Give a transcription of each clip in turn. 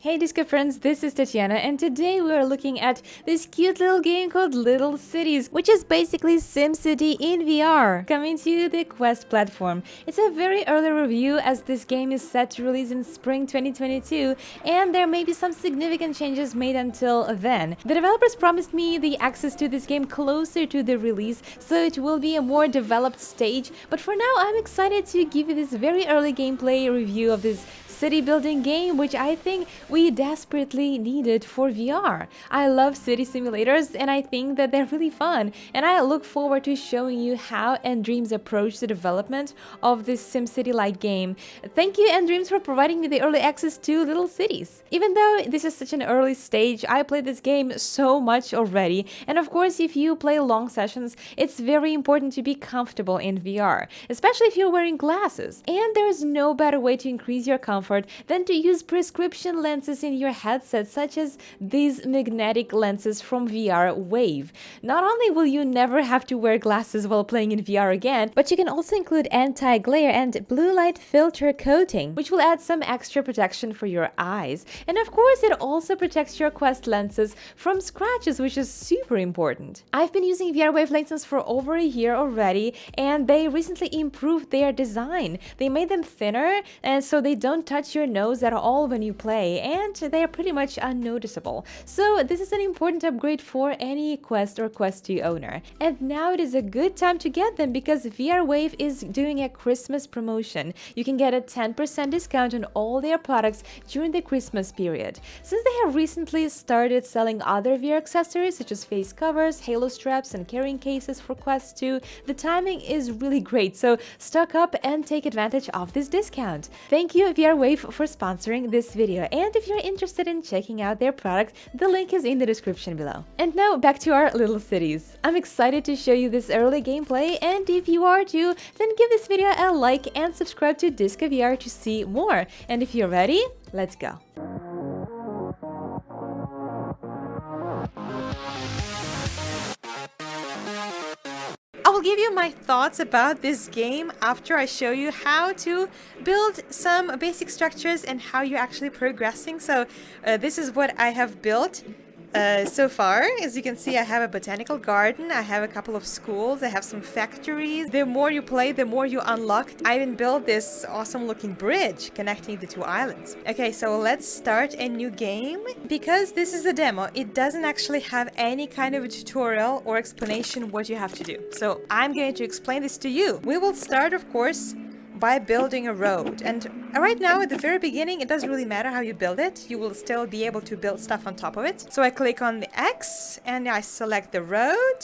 Hey Disco friends, this is Tetiana and today we are looking at this cute little game called Little Cities, which is basically SimCity in VR, coming to the Quest platform. It's a very early review as this game is set to release in spring 2022 and there may be some significant changes made until then. The developers promised me the access to this game closer to the release, so it will be a more developed stage, but for now I'm excited to give you this very early gameplay review of this city building game, which I think we desperately needed for VR. I love city simulators and I think that they're really fun, and I look forward to showing you how nDreams approached the development of this SimCity-like game. Thank you nDreams for providing me the early access to Little Cities. Even though this is such an early stage, I played this game so much already, and of course if you play long sessions, it's very important to be comfortable in VR, especially if you're wearing glasses. And there's no better way to increase your comfort than to use prescription lenses in your headset, such as these magnetic lenses from VR Wave. Not only will you never have to wear glasses while playing in VR again, but you can also include anti-glare and blue light filter coating, which will add some extra protection for your eyes. And of course, it also protects your Quest lenses from scratches, which is super important. I've been using VR Wave lenses for over a year already, and they recently improved their design. They made them thinner, and so they don't touch your nose at all when you play, and they are pretty much unnoticeable. So this is an important upgrade for any Quest or Quest 2 owner. And now it is a good time to get them because VR Wave is doing a Christmas promotion. You can get a 10% discount on all their products during the Christmas period. Since they have recently started selling other VR accessories such as face covers, halo straps, and carrying cases for Quest 2, the timing is really great, so stock up and take advantage of this discount. Thank you VR Wave for sponsoring this video, and if you're interested in checking out their product, the link is in the description below. And now back to our little cities. I'm excited to show you this early gameplay, and if you are too, then give this video a like and subscribe to Disco VR to see more. And if you're ready, let's go. I will give you my thoughts about this game after I show you how to build some basic structures and how you're actually progressing. So this is what I have built so far. As you can see, I have a botanical garden, I have a couple of schools, I have some factories. The more you play, the more you unlock. I even built this awesome looking bridge connecting the two islands. Okay, so let's start a new game. Because this is a demo, it doesn't actually have any kind of a tutorial or explanation what you have to do. So I'm going to explain this to you. We will start, of course, by building a road, and right now at the very beginning it doesn't really matter how you build it, you will still be able to build stuff on top of it. So I click on the X and I select the road,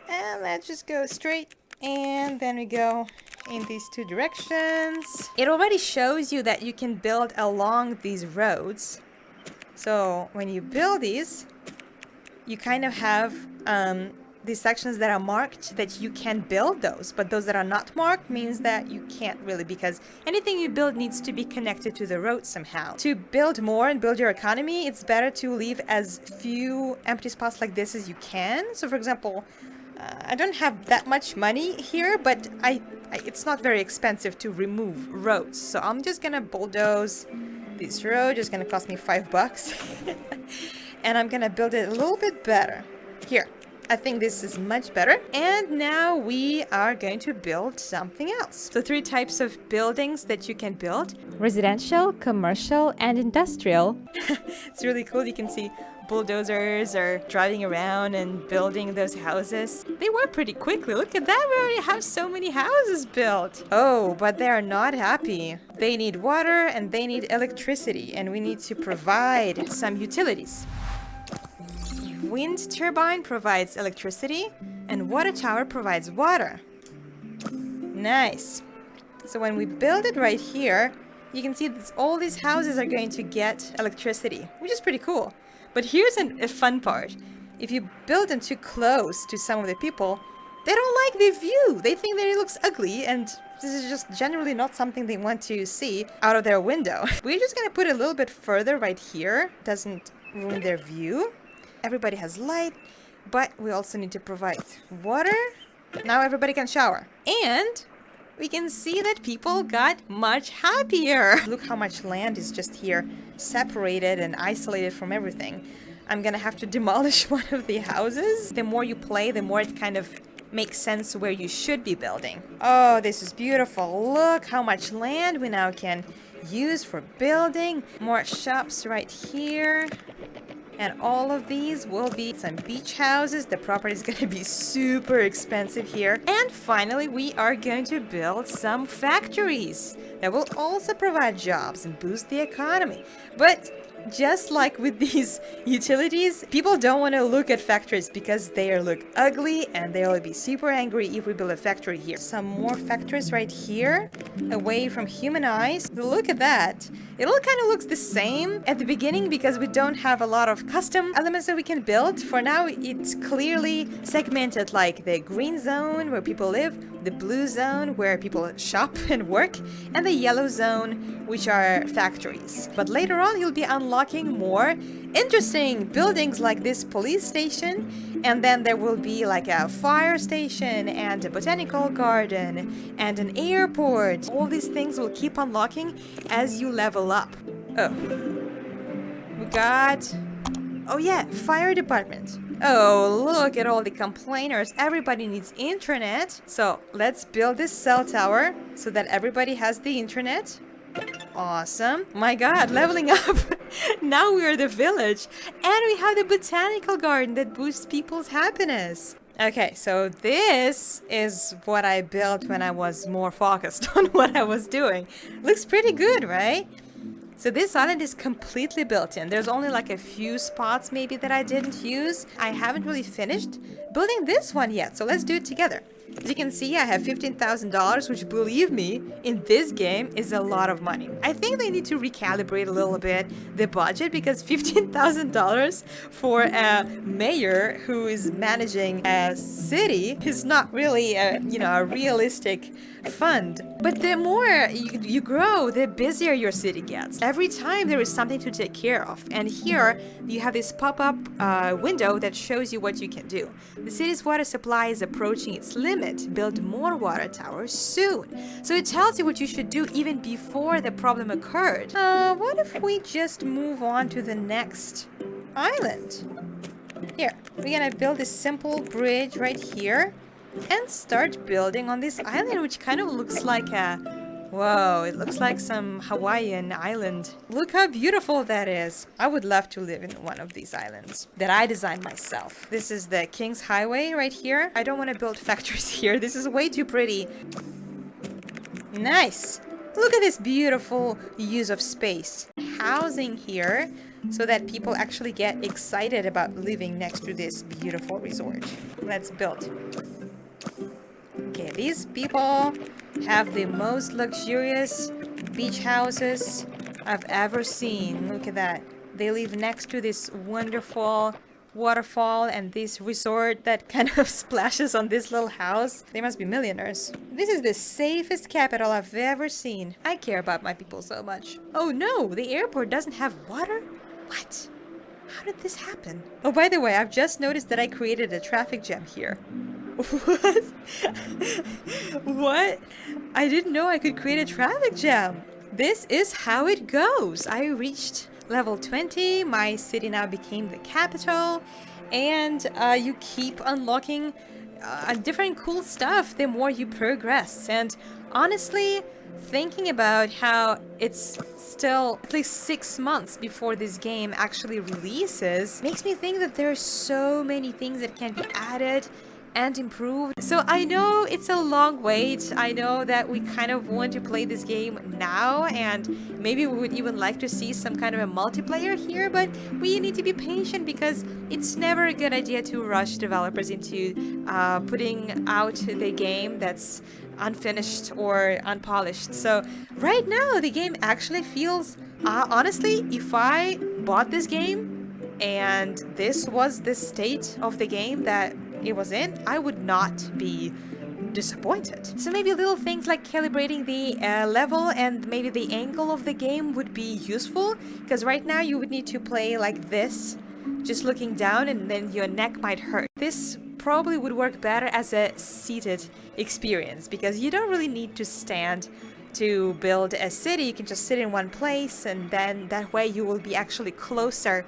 and let's just go straight, and then we go in these two directions. It already shows you that you can build along these roads. So when you build these, you kind of have these sections that are marked that you can build those, but those that are not marked means that you can't really, because anything you build needs to be connected to the road somehow. To build more and build your economy, it's better to leave as few empty spots like this as you can. So for example, I don't have that much money here, but it's not very expensive to remove roads, so I'm just gonna bulldoze this road. It's gonna cost me $5 and I'm gonna build it a little bit better. Here, I think this is much better. And now we are going to build something else. So 3 types of buildings that you can build: residential, commercial, and industrial. It's really cool. You can see bulldozers are driving around and building those houses. They work pretty quickly. Look at that, we already have so many houses built. Oh, but they are not happy. They need water and they need electricity, and we need to provide some utilities. Wind turbine provides electricity and water tower provides water. Nice. So when we build it right here, you can see that all these houses are going to get electricity, which is pretty cool. But here's a fun part. If you build them too close to some of the people, they don't like the view. They think that it looks ugly, and this is just generally not something they want to see out of their window. We're just gonna put it a little bit further right here. Doesn't ruin their view. Everybody has light, but we also need to provide water. Now everybody can shower. And we can see that people got much happier. Look how much land is just here. separated and isolated from everything. I'm gonna have to demolish one of the houses. The more you play, the more it kind of makes sense where you should be building. Oh, this is beautiful. Look how much land we now can use for building. More shops right here. And all of these will be some beach houses. The property is going to be super expensive here. And finally, we are going to build some factories that will also provide jobs and boost the economy. But just like with these utilities, people don't want to look at factories because they look ugly and they will be super angry if we build a factory here. Some more factories right here, away from human eyes. Look at that. It all kind of looks the same at the beginning because we don't have a lot of custom elements that we can build. For now, it's clearly segmented, like the green zone where people live, the blue zone where people shop and work, and the yellow zone, which are factories. But later on, you'll be unlocking more interesting buildings like this police station, and then there will be like a fire station and a botanical garden and an airport. All these things will keep unlocking as you level up. Oh, we got, oh yeah, fire department. Oh, look at all the complainers. Everybody needs internet. So let's build this cell tower so that everybody has the internet. Awesome. My god, leveling up. Now we are the village. And we have the botanical garden that boosts people's happiness. Okay, so this is what I built when I was more focused on what I was doing. Looks pretty good, right? So this island is completely built in. There's only like a few spots maybe that I didn't use. I haven't really finished building this one yet, so let's do it together. As you can see, I have $15,000, which, believe me, in this game is a lot of money. I think they need to recalibrate a little bit the budget because $15,000 for a mayor who is managing a city is not really a, a realistic fund. But the more you grow, the busier your city gets. Every time there is something to take care of. And here you have this pop-up window that shows you what you can do. The city's water supply is approaching its limit. Build more water towers soon. So it tells you what you should do even before the problem occurred. What if we just move on to the next island? Here, we're gonna build this simple bridge right here and start building on this island, which kind of looks like a... Whoa, it looks like some Hawaiian island. Look how beautiful that is. I would love to live in one of these islands that I designed myself. This is the King's Highway right here. I don't want to build factories here. This is way too pretty. Nice. Look at this beautiful use of space. Housing here so that people actually get excited about living next to this beautiful resort. Let's build. Okay, these people have the most luxurious beach houses I've ever seen. Look at that. They live next to this wonderful waterfall and this resort that kind of splashes on this little house. They must be millionaires. This is the safest capital I've ever seen. I care about my people so much. Oh no, the airport doesn't have water? What? How did this happen? Oh, by the way, I've just noticed that I created a traffic jam here. What? What? I didn't know I could create a traffic jam. This is how it goes. I reached level 20. My city now became the capital. And you keep unlocking different cool stuff the more you progress. And honestly, thinking about how it's still at least 6 months before this game actually releases makes me think that there are so many things that can be added and improved. So I know it's a long wait. I know that we kind of want to play this game now, and maybe we would even like to see some kind of a multiplayer here, but we need to be patient because it's never a good idea to rush developers into putting out the game that's unfinished or unpolished. So right now the game actually feels, honestly, if I bought this game and this was the state of the game that it was in, I would not be disappointed. So maybe little things like calibrating the level and maybe the angle of the game would be useful, because right now you would need to play like this, just looking down, and then your neck might hurt. This probably would work better as a seated experience because you don't really need to stand to build a city, you can just sit in one place, and then that way you will be actually closer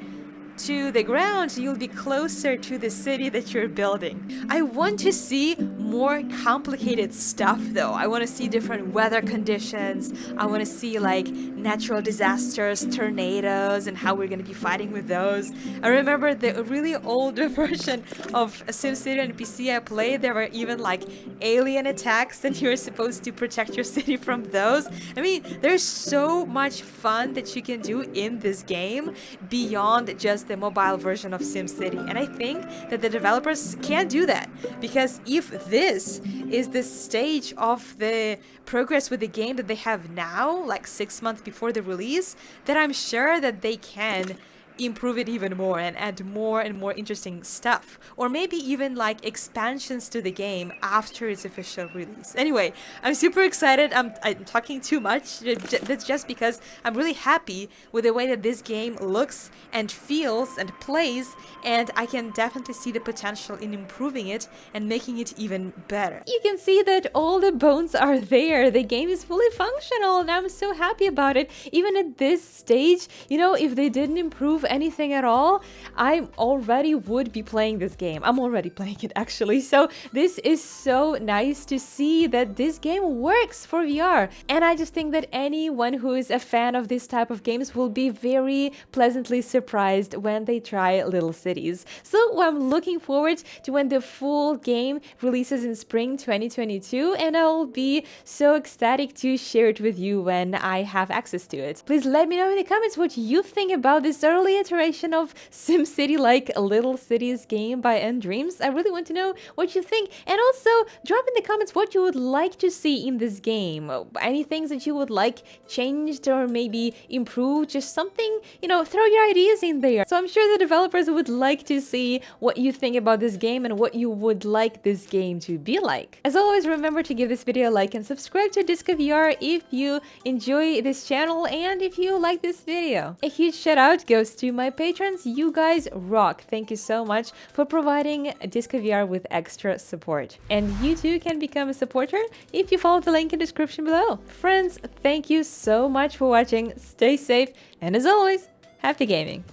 to the ground, you'll be closer to the city that you're building. I want to see more complicated stuff though. I want to see different weather conditions. I want to see like natural disasters, tornadoes, and how we're going to be fighting with those. I remember the really old version of SimCity on PC I played, there were even like alien attacks and you were supposed to protect your city from those. I mean, there's so much fun that you can do in this game beyond just the mobile version of SimCity, and I think that the developers can do that, because if this is the stage of the progress with the game that they have now, like 6 months before the release, then I'm sure that they can improve it even more and add more and more interesting stuff, or maybe even like expansions to the game after its official release. Anyway, I'm super excited. I'm talking too much. That's just because I'm really happy with the way that this game looks and feels and plays, and I can definitely see the potential in improving it and making it even better. You can see that all the bones are there. The game is fully functional and I'm so happy about it. Even at this stage, you know, if they didn't improve anything at all, I already would be playing this game. I'm already playing it actually. So this is so nice to see that this game works for VR. And I just think that anyone who is a fan of this type of games will be very pleasantly surprised when they try Little Cities. So I'm looking forward to when the full game releases in spring 2022, and I'll be so ecstatic to share it with you when I have access to it. Please let me know in the comments what you think about this early iteration of SimCity like Little Cities game by nDreams. I really want to know what you think, and also drop in the comments what you would like to see in this game. Any things that you would like changed or maybe improved, just something, you know, throw your ideas in there. So I'm sure the developers would like to see what you think about this game and what you would like this game to be like. As always, remember to give this video a like and subscribe to Disco VR if you enjoy this channel and if you like this video. A huge shout out goes to my patrons. You guys rock. Thank you so much for providing Disco VR with extra support. And you too can become a supporter if you follow the link in the description below. Friends, thank you so much for watching. Stay safe, and as always, happy gaming.